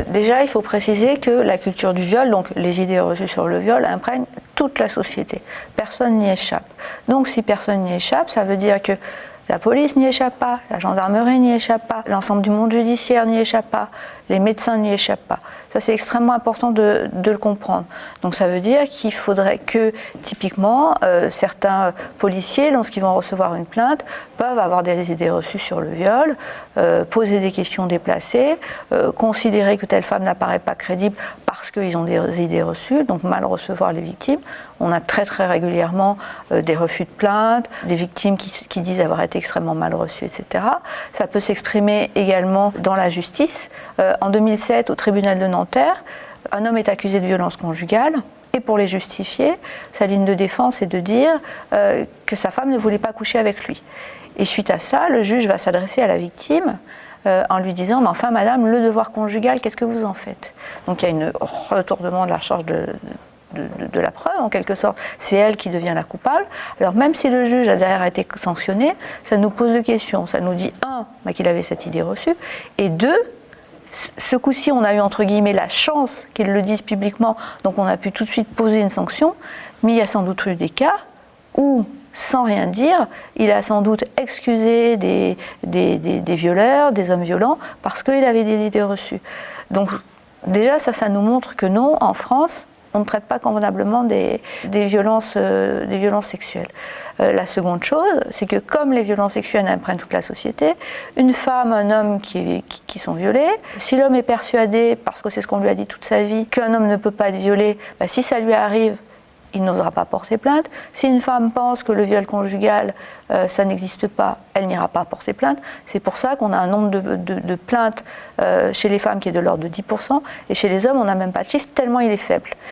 Déjà, il faut préciser que la culture du viol, donc les idées reçues sur le viol, imprègnent toute la société. Personne n'y échappe. Donc si personne n'y échappe, ça veut dire que la police n'y échappe pas, la gendarmerie n'y échappe pas, l'ensemble du monde judiciaire n'y échappe pas, les médecins n'y échappent pas. Ça, c'est extrêmement important de le comprendre. Donc ça veut dire qu'il faudrait que, typiquement, certains policiers, lorsqu'ils vont recevoir une plainte, peuvent avoir des idées reçues sur le viol, poser des questions déplacées, considérer que telle femme n'apparaît pas crédible parce qu'ils ont des idées reçues, donc mal recevoir les victimes. On a très régulièrement des refus de plainte, des victimes qui disent avoir été extrêmement mal reçues, etc. Ça peut s'exprimer également dans la justice. En 2007, au tribunal de Nanterre, un homme est accusé de violence conjugale et pour les justifier, sa ligne de défense est de dire que sa femme ne voulait pas coucher avec lui. Et suite à cela, le juge va s'adresser à la victime en lui disant « Mais enfin, madame, le devoir conjugal, qu'est-ce que vous en faites ?» Donc il y a un retournement de la charge de la preuve, en quelque sorte. C'est elle qui devient la coupable. Alors même si le juge a derrière été sanctionné, ça nous pose deux questions. Ça nous dit, un, qu'il avait cette idée reçue, et deux, ce coup-ci, on a eu entre guillemets la chance qu'ils le disent publiquement, donc on a pu tout de suite poser une sanction, mais il y a sans doute eu des cas où, sans rien dire, il a sans doute excusé des violeurs, des hommes violents, parce qu'il avait des idées reçues. Donc déjà, ça nous montre que non, en France, on ne traite pas convenablement des violences sexuelles. La seconde chose, c'est que comme les violences sexuelles imprègnent toute la société, une femme, un homme qui sont violés, si l'homme est persuadé, parce que c'est ce qu'on lui a dit toute sa vie, qu'un homme ne peut pas être violé, si ça lui arrive, il n'osera pas porter plainte. Si une femme pense que le viol conjugal, ça n'existe pas, elle n'ira pas porter plainte. C'est pour ça qu'on a un nombre de plaintes chez les femmes qui est de l'ordre de 10%, et chez les hommes, on n'a même pas de chiffre, tellement il est faible.